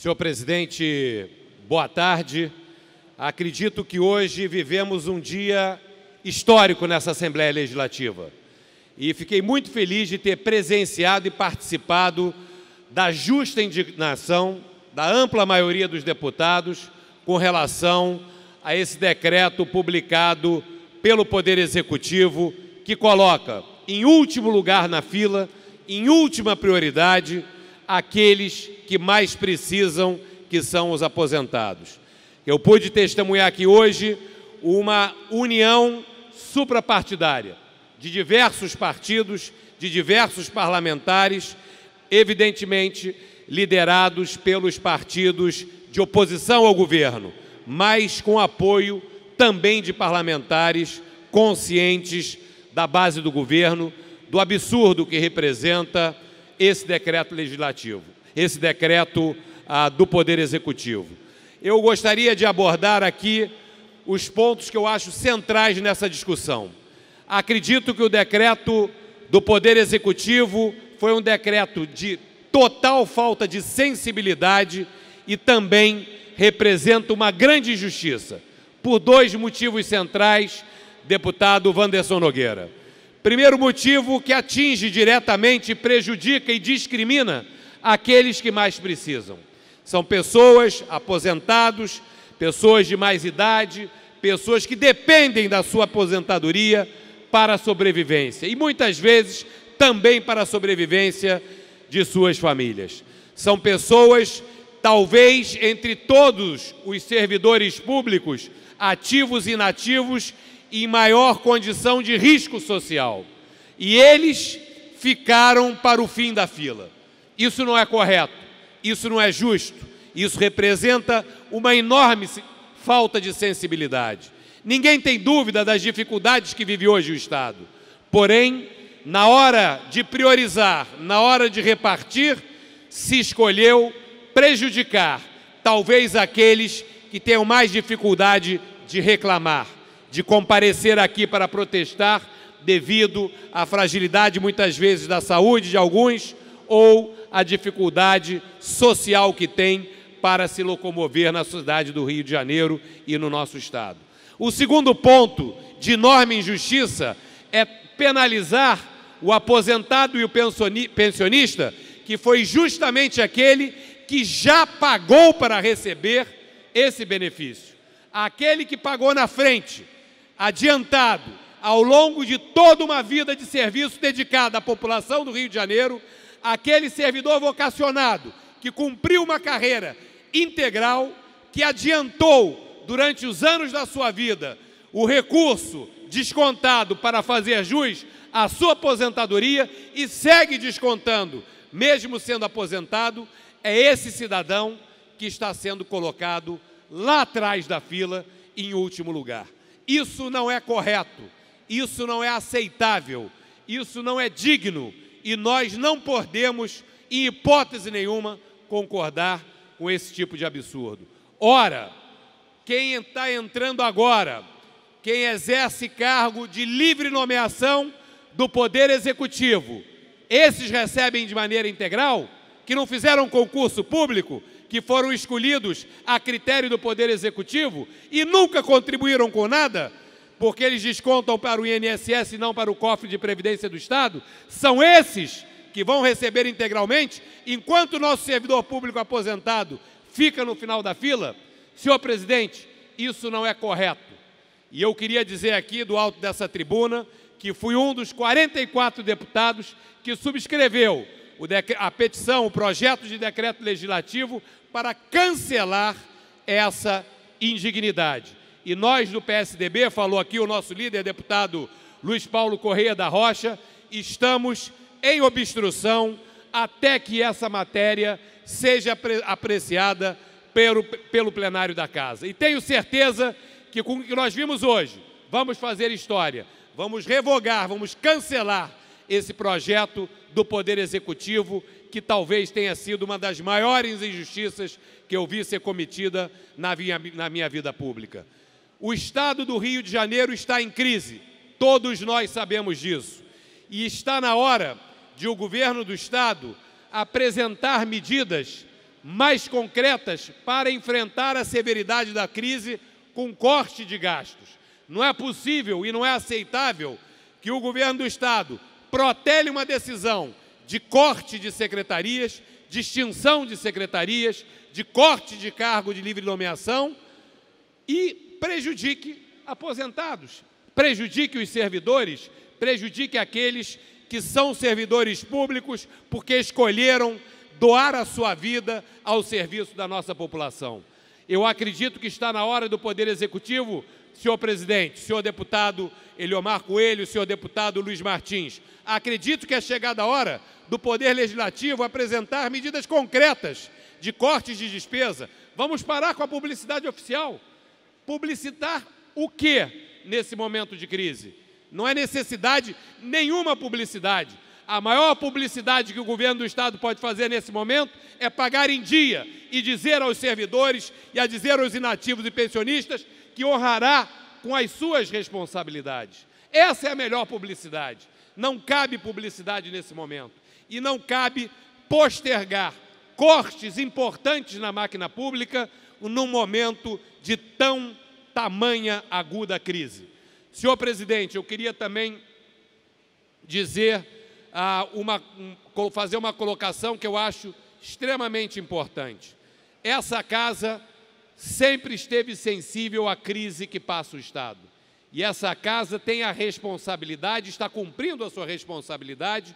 Senhor presidente, boa tarde. Acredito que hoje vivemos um dia histórico nessa Assembleia Legislativa. E fiquei muito feliz de ter presenciado e participado da justa indignação da ampla maioria dos deputados com relação a esse decreto publicado pelo Poder Executivo, que coloca em último lugar na fila, em última prioridade, aqueles que mais precisam, que são os aposentados. Eu pude testemunhar aqui hoje uma união suprapartidária de diversos partidos, de diversos parlamentares, evidentemente liderados pelos partidos de oposição ao governo, mas com apoio também de parlamentares conscientes da base do governo, do absurdo que representa esse decreto legislativo, esse decreto do Poder Executivo. Eu gostaria de abordar aqui os pontos que eu acho centrais nessa discussão. Acredito que o decreto do Poder Executivo foi um decreto de total falta de sensibilidade e também representa uma grande injustiça, por dois motivos centrais, deputado Wanderson Nogueira. Primeiro motivo, que atinge diretamente, prejudica e discrimina aqueles que mais precisam. São pessoas, aposentados, pessoas de mais idade, pessoas que dependem da sua aposentadoria para a sobrevivência e muitas vezes também para a sobrevivência de suas famílias. São pessoas, talvez entre todos os servidores públicos, ativos e inativos, em maior condição de risco social. E eles ficaram para o fim da fila. Isso não é correto, isso não é justo, isso representa uma enorme falta de sensibilidade. Ninguém tem dúvida das dificuldades que vive hoje o Estado. Porém, na hora de priorizar, na hora de repartir, se escolheu prejudicar talvez aqueles que tenham mais dificuldade de reclamar, de comparecer aqui para protestar devido à fragilidade, muitas vezes, da saúde de alguns ou à dificuldade social que tem para se locomover na cidade do Rio de Janeiro e no nosso Estado. O segundo ponto de enorme injustiça é penalizar o aposentado e o pensionista, que foi justamente aquele que já pagou para receber esse benefício. Aquele que pagou na frente, adiantado, ao longo de toda uma vida de serviço dedicada à população do Rio de Janeiro, aquele servidor vocacionado que cumpriu uma carreira integral, que adiantou durante os anos da sua vida o recurso descontado para fazer jus à sua aposentadoria e segue descontando, mesmo sendo aposentado, é esse cidadão que está sendo colocado lá atrás da fila, em último lugar. Isso não é correto, isso não é aceitável, isso não é digno e nós não podemos, em hipótese nenhuma, concordar com esse tipo de absurdo. Ora, quem está entrando agora, quem exerce cargo de livre nomeação do Poder Executivo, esses recebem de maneira integral, que não fizeram concurso público, que foram escolhidos a critério do Poder Executivo e nunca contribuíram com nada, porque eles descontam para o INSS e não para o cofre de previdência do Estado, são esses que vão receber integralmente, enquanto o nosso servidor público aposentado fica no final da fila. Senhor presidente, isso não é correto. E eu queria dizer aqui, do alto dessa tribuna, que fui um dos 44 deputados que subscreveu a petição, o projeto de decreto legislativo para cancelar essa indignidade. E nós do PSDB, falou aqui o nosso líder, deputado Luiz Paulo Correia da Rocha, estamos em obstrução até que essa matéria seja apreciada pelo plenário da Casa. E tenho certeza que com o que nós vimos hoje, vamos fazer história, vamos revogar, vamos cancelar esse projeto do Poder Executivo, que talvez tenha sido uma das maiores injustiças que eu vi ser cometida na minha vida pública. O Estado do Rio de Janeiro está em crise, todos nós sabemos disso. E está na hora de o governo do Estado apresentar medidas mais concretas para enfrentar a severidade da crise com corte de gastos. Não é possível e não é aceitável que o governo do Estado protele uma decisão de corte de secretarias, de extinção de secretarias, de corte de cargo de livre nomeação e prejudique aposentados, prejudique os servidores, prejudique aqueles que são servidores públicos porque escolheram doar a sua vida ao serviço da nossa população. Eu acredito que está na hora do Poder Executivo, senhor presidente, senhor deputado Eliomar Coelho, senhor deputado Luiz Martins, acredito que é chegada a hora do Poder Legislativo apresentar medidas concretas de cortes de despesa. Vamos parar com a publicidade oficial. Publicitar o quê nesse momento de crise? Não é necessidade nenhuma publicidade. A maior publicidade que o governo do Estado pode fazer nesse momento é pagar em dia e dizer aos servidores e a dizer aos inativos e pensionistas que honrará com as suas responsabilidades. Essa é a melhor publicidade. Não cabe publicidade nesse momento. E não cabe postergar cortes importantes na máquina pública num momento de tamanha aguda crise. Senhor presidente, eu queria também dizer, fazer uma colocação que eu acho extremamente importante. Essa casa sempre esteve sensível à crise que passa o Estado. E essa casa tem a responsabilidade, está cumprindo a sua responsabilidade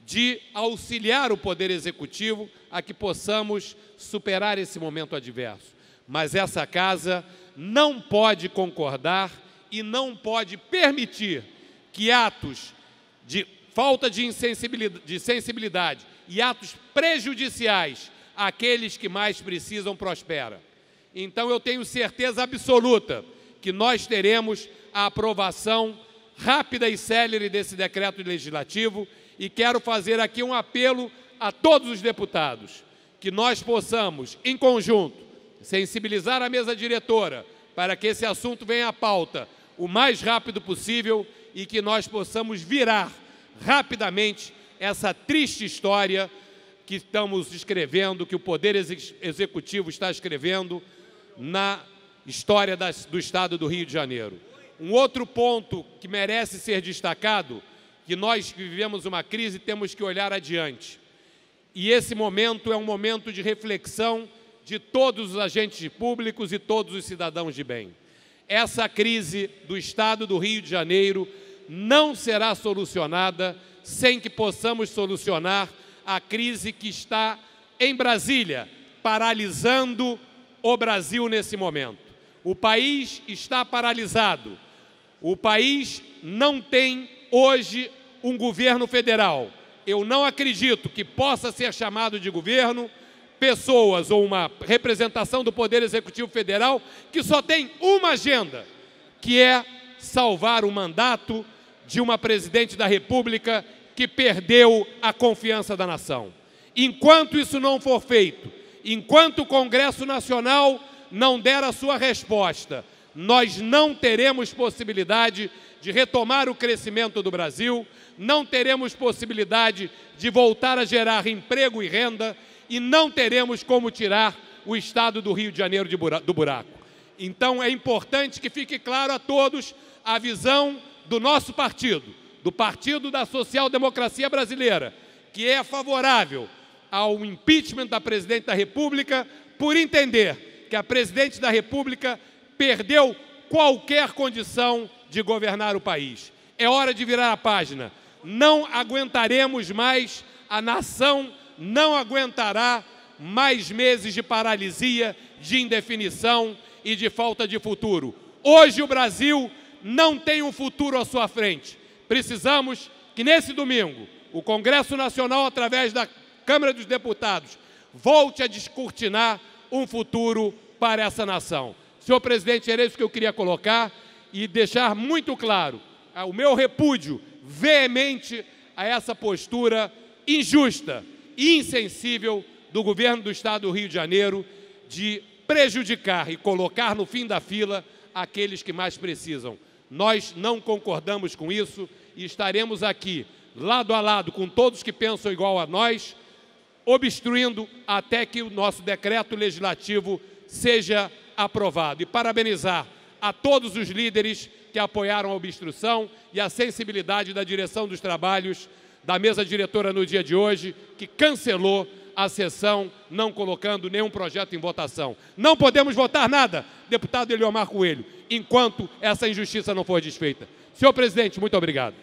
de auxiliar o Poder Executivo a que possamos superar esse momento adverso. Mas essa casa não pode concordar e não pode permitir que atos de falta de sensibilidade e atos prejudiciais àqueles que mais precisam prosperem. Então, eu tenho certeza absoluta que nós teremos a aprovação rápida e célere desse decreto legislativo e quero fazer aqui um apelo a todos os deputados, que nós possamos, em conjunto, sensibilizar a mesa diretora para que esse assunto venha à pauta o mais rápido possível e que nós possamos virar rapidamente essa triste história que estamos escrevendo, que o Poder Executivo está escrevendo na história do Estado do Rio de Janeiro. Um outro ponto que merece ser destacado, que nós que vivemos uma crise temos que olhar adiante. E esse momento é um momento de reflexão de todos os agentes públicos e todos os cidadãos de bem. Essa crise do Estado do Rio de Janeiro não será solucionada sem que possamos solucionar a crise que está em Brasília, paralisando o Brasil nesse momento. O país está paralisado. O país não tem hoje um governo federal. Eu não acredito que possa ser chamado de governo pessoas ou uma representação do Poder Executivo Federal que só tem uma agenda, que é salvar o mandato de uma presidente da República que perdeu a confiança da nação. Enquanto isso não for feito, enquanto o Congresso Nacional não der a sua resposta, nós não teremos possibilidade de retomar o crescimento do Brasil, não teremos possibilidade de voltar a gerar emprego e renda e não teremos como tirar o Estado do Rio de Janeiro do buraco. Então, é importante que fique claro a todos a visão do nosso partido, do Partido da Social Democracia Brasileira, que é favorável ao impeachment da Presidente da República por entender que a Presidente da República perdeu qualquer condição de governar o país. É hora de virar a página. Não aguentaremos mais, a nação não aguentará mais meses de paralisia, de indefinição e de falta de futuro. Hoje o Brasil não tem um futuro à sua frente. Precisamos que nesse domingo o Congresso Nacional, através da Câmara dos Deputados, volte a descortinar um futuro para essa nação. Senhor presidente, era isso que eu queria colocar e deixar muito claro o meu repúdio veemente a essa postura injusta e insensível do governo do Estado do Rio de Janeiro de prejudicar e colocar no fim da fila aqueles que mais precisam. Nós não concordamos com isso e estaremos aqui, lado a lado, com todos que pensam igual a nós, obstruindo até que o nosso decreto legislativo seja aprovado. E parabenizar a todos os líderes que apoiaram a obstrução e a sensibilidade da direção dos trabalhos da mesa diretora no dia de hoje, que cancelou a sessão, não colocando nenhum projeto em votação. Não podemos votar nada, deputado Eliomar Coelho, enquanto essa injustiça não for desfeita. Senhor presidente, muito obrigado.